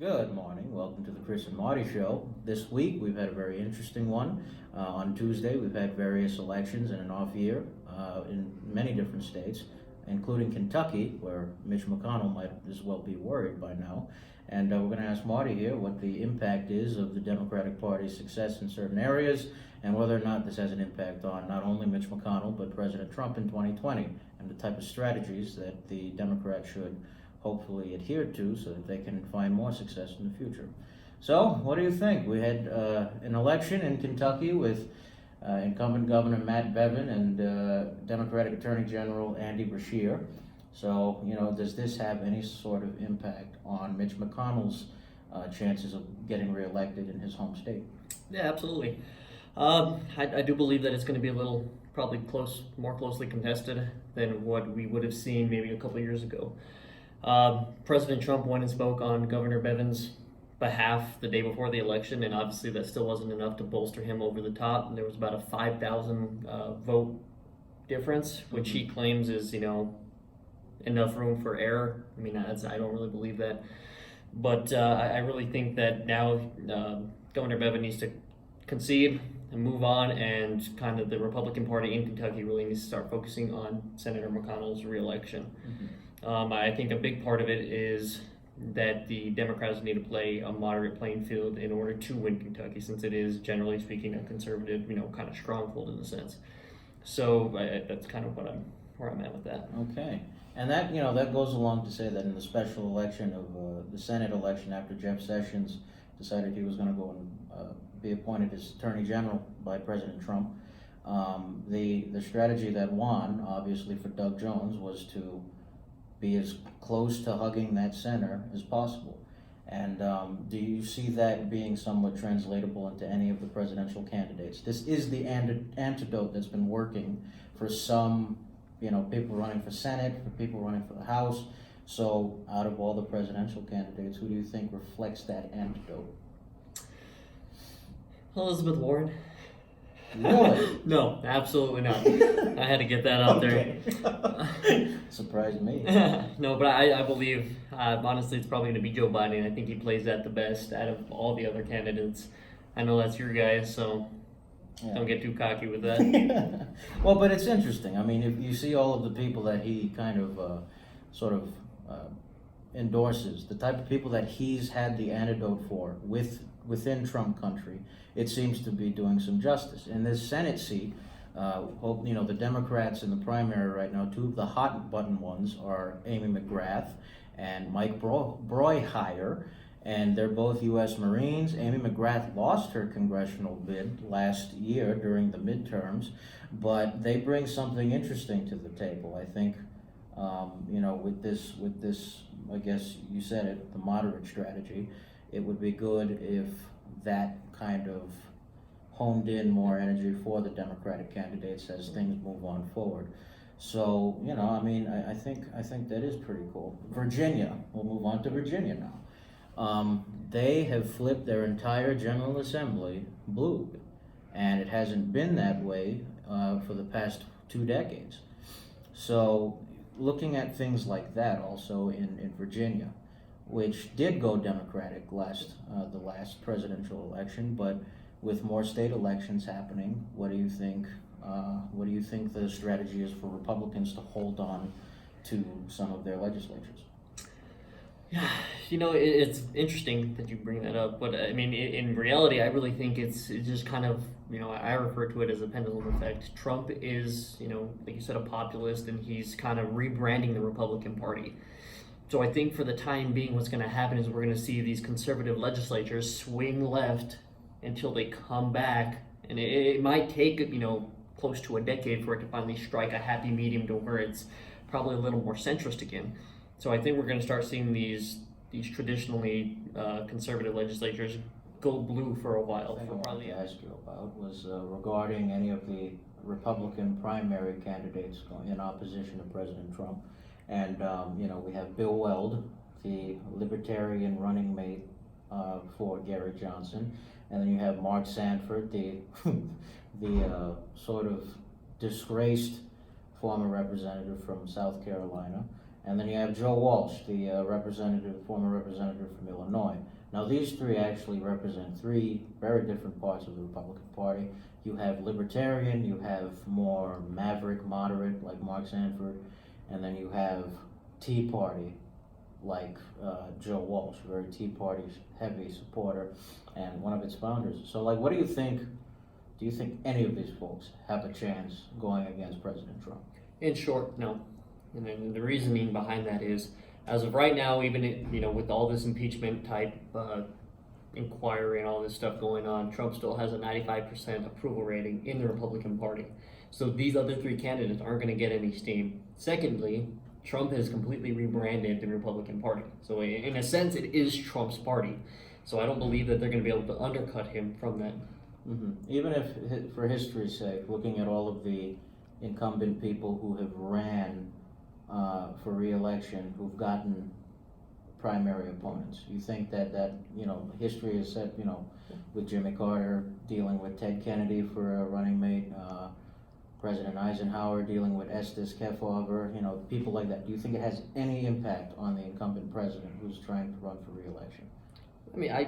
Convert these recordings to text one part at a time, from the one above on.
Good morning. Welcome to the Chris and Marti Show. This week we've had a very interesting one. On Tuesday we've had various elections in an off year in many different states, including Kentucky, where Mitch McConnell might as well be worried by now. And we're going to ask Marti here what the impact is of the Democratic Party's success in certain areas and whether or not this has an impact on not only Mitch McConnell but President Trump in 2020 and the type of strategies that the Democrats should hopefully adhere to so that they can find more success in the future. So, what do you think? We had an election in Kentucky with incumbent Governor Matt Bevin and Democratic Attorney General Andy Beshear. So, does this have any sort of impact on Mitch McConnell's chances of getting reelected in his home state? Yeah, absolutely. I do believe that it's going to be a little probably more closely contested than what we would have seen maybe a couple of years ago. President Trump went and spoke on Governor Bevin's behalf the day before the election, and obviously that still wasn't enough to bolster him over the top. And there was about a 5,000 vote difference, which he claims is, enough room for error. I mean, I don't really believe that. But I really think that now Governor Bevin needs to concede and move on, and kind of the Republican Party in Kentucky really needs to start focusing on Senator McConnell's reelection. I think a big part of it is that the Democrats need to play a moderate playing field in order to win Kentucky, since it is, generally speaking, a conservative, kind of stronghold in a sense. So that's kind of where I'm at with that. Okay. And that goes along to say that in the special election of the Senate election after Jeff Sessions decided he was going to go and be appointed as Attorney General by President Trump, the strategy that won, obviously, for Doug Jones was to be as close to hugging that center as possible. And do you see that being somewhat translatable into any of the presidential candidates? This is the antidote that's been working for some, people running for Senate, for people running for the House. So out of all the presidential candidates, who do you think reflects that antidote? Elizabeth Warren. Really? No, absolutely not. I had to get that out there. Surprised me. No, but I believe, honestly, it's probably going to be Joe Biden. I think he plays that the best out of all the other candidates. I know that's your guy, so don't get too cocky with that. Well, but it's interesting. I mean, if you see all of the people that he kind of endorses, the type of people that he's had the antidote for within Trump country, it seems to be doing some justice. In this Senate seat, the Democrats in the primary right now, two of the hot button ones are Amy McGrath and Mike Broyhier, and they're both U.S. Marines. Amy McGrath lost her congressional bid last year during the midterms, but they bring something interesting to the table. I think, with this, I guess you said it, the moderate strategy, it would be good if that kind of honed in more energy for the Democratic candidates as things move on forward. So, I think that is pretty cool. Virginia, we'll move on to Virginia now. They have flipped their entire General Assembly blue, and it hasn't been that way for the past 2 decades. So, looking at things like that also in Virginia, which did go Democratic the last presidential election, but with more state elections happening, what do you think? What do you think the strategy is for Republicans to hold on to some of their legislatures? Yeah, it's interesting that you bring that up, but I mean, in reality, I really think it's just kind of, I refer to it as a pendulum effect. Trump is, like you said, a populist, and he's kind of rebranding the Republican Party. So I think for the time being, what's going to happen is we're going to see these conservative legislatures swing left until they come back, and it might take, close to a decade for it to finally strike a happy medium to where it's probably a little more centrist again. So I think we're going to start seeing these traditionally conservative legislatures go blue for a while. I wanted to ask you about was regarding any of the Republican primary candidates in opposition to President Trump. And, we have Bill Weld, the Libertarian running mate for Gary Johnson. And then you have Mark Sanford, the sort of disgraced former representative from South Carolina. and then you have Joe Walsh, the former representative from Illinois. Now, these three actually represent three very different parts of the Republican Party. You have libertarian, you have more maverick, moderate, like Mark Sanford, and then you have Tea Party, like Joe Walsh, very Tea Party heavy supporter, and one of its founders. So, like, what do you think? Do you think any of these folks have a chance going against President Trump? In short, no. And then the reasoning behind that is, as of right now, even with all this impeachment type inquiry and all this stuff going on, Trump still has a 95% approval rating in the Republican Party. So these other three candidates aren't going to get any steam. Secondly, Trump has completely rebranded the Republican Party. So in a sense, it is Trump's party. So I don't believe that they're going to be able to undercut him from that. Mm-hmm. Even if, for history's sake, looking at all of the incumbent people who have ran for re-election, who've gotten primary opponents, you think that history is set, with Jimmy Carter dealing with Ted Kennedy for a running mate, President Eisenhower dealing with Estes Kefauver, people like that. Do you think it has any impact on the incumbent president who's trying to run for re-election? I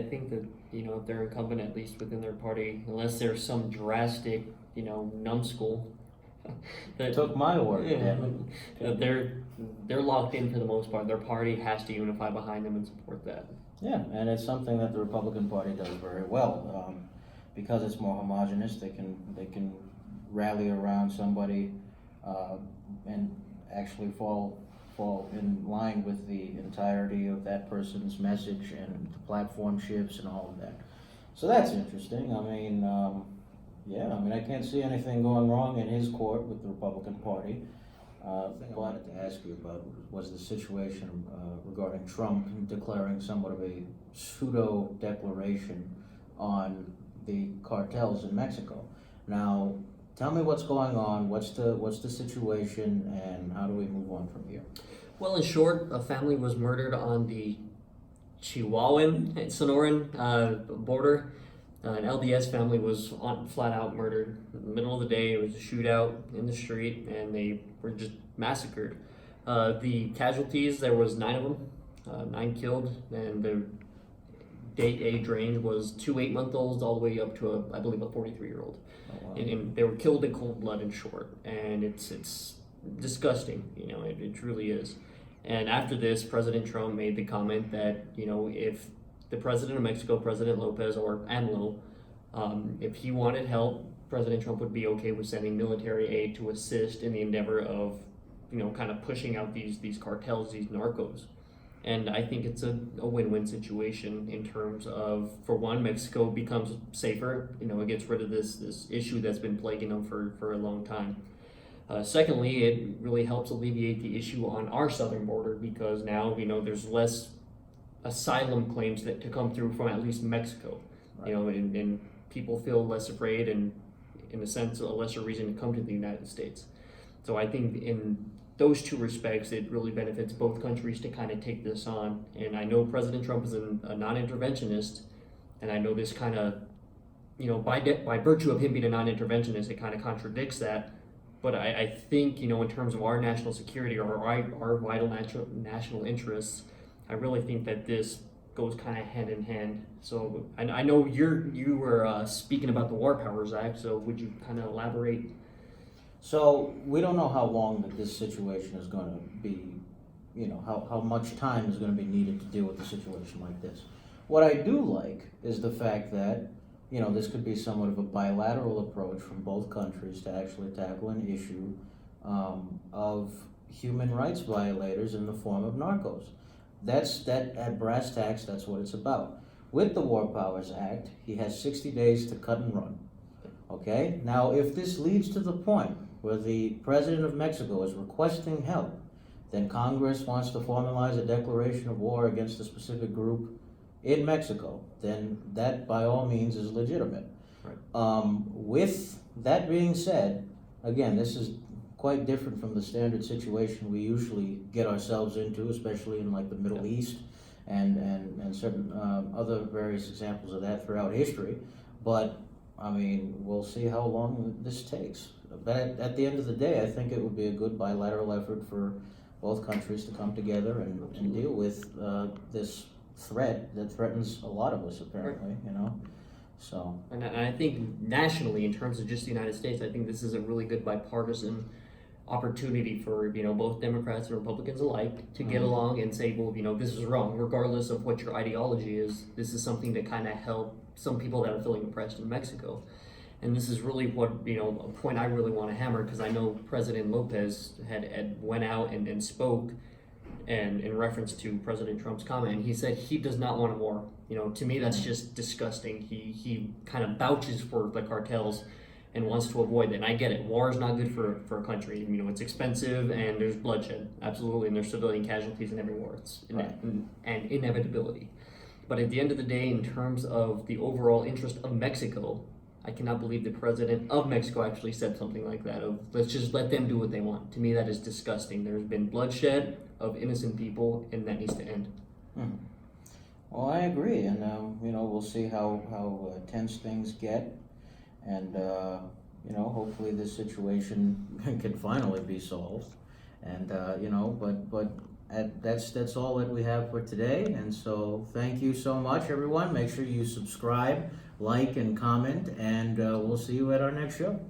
think that, if they're incumbent, at least within their party, unless there's some drastic, numbskull. That took my word, that they're locked in for the most part. Their party has to unify behind them and support that. Yeah, and it's something that the Republican Party does very well. Because it's more homogenous, they can rally around somebody and actually fall in line with the entirety of that person's message and the platform shifts and all of that. So that's interesting. I can't see anything going wrong in his court with the Republican Party. The thing I wanted to ask you about was the situation regarding Trump declaring somewhat of a pseudo declaration on the cartels in Mexico. Now, tell me what's going on, what's the situation, and how do we move on from here? Well, in short, a family was murdered on the Chihuahuan and Sonoran border. An LDS family was flat out murdered in the middle of the day. It was a shootout in the street, and they were just massacred. The casualties, there was 9 of them, 9 killed, and the date age range was 2 8-month-olds all the way up to I believe a 43-year-old. Oh, wow. And they were killed in cold blood, in short, and it's disgusting. It truly is. And after this, President Trump made the comment that if the president of Mexico, President Lopez or AMLO, if he wanted help, President Trump would be okay with sending military aid to assist in the endeavor of kind of pushing out these cartels, these narcos. And I think it's a win-win situation in terms of, for one, Mexico becomes safer. It gets rid of this issue that's been plaguing them for a long time. Secondly, it really helps alleviate the issue on our southern border, because now there's less asylum claims to come through from at least Mexico. Right. And people feel less afraid, and in a sense a lesser reason to come to the United States. So I think in those two respects, it really benefits both countries to kind of take this on. And I know President Trump is a non-interventionist, and I know this kind of, by virtue of him being a non-interventionist, it kind of contradicts that. But I think, in terms of our national security or our vital national interests, I really think that this goes kind of hand in hand. So I know you were speaking about the War Powers Act, so would you kind of elaborate? So we don't know how long that this situation is going to be, how much time is going to be needed to deal with a situation like this. What I do like is the fact that, this could be somewhat of a bilateral approach from both countries to actually tackle an issue of human rights violators in the form of narcos. That at brass tacks, that's what it's about. With the War Powers Act, he has 60 days to cut and run. Okay? Now, if this leads to the point where the president of Mexico is requesting help, then Congress wants to formalize a declaration of war against a specific group in Mexico, then that by all means is legitimate. Right. With that being said, again, this is quite different from the standard situation we usually get ourselves into, especially in like the Middle East and certain other various examples of that throughout history. But we'll see how long this takes. But at the end of the day, I think it would be a good bilateral effort for both countries to come together and deal with this threat that threatens a lot of us, apparently, you know? So, And I think nationally, in terms of just the United States, I think this is a really good bipartisan opportunity for both Democrats and Republicans alike to get along and say, well, this is wrong, regardless of what your ideology is. This is something to kind of help some people that are feeling oppressed in Mexico. And this is really what, a point I really want to hammer, because I know President Lopez had went out and spoke and in reference to President Trump's comment. He said he does not want a war. To me, that's just disgusting. He kind of vouches for the cartels and wants to avoid that. And I get it. War is not good for a country. It's expensive and there's bloodshed, absolutely, and there's civilian casualties in every war. It's an inevitability. But at the end of the day, in terms of the overall interest of Mexico, I cannot believe the president of Mexico actually said something like that, of let's just let them do what they want. To me, that is disgusting. There's been bloodshed of innocent people, and that needs to end. Well, I agree, and we'll see how tense things get, and hopefully this situation can finally be solved, and that's all that we have for today. And so thank you so much, everyone. Make sure you subscribe, like, and comment, and we'll see you at our next show.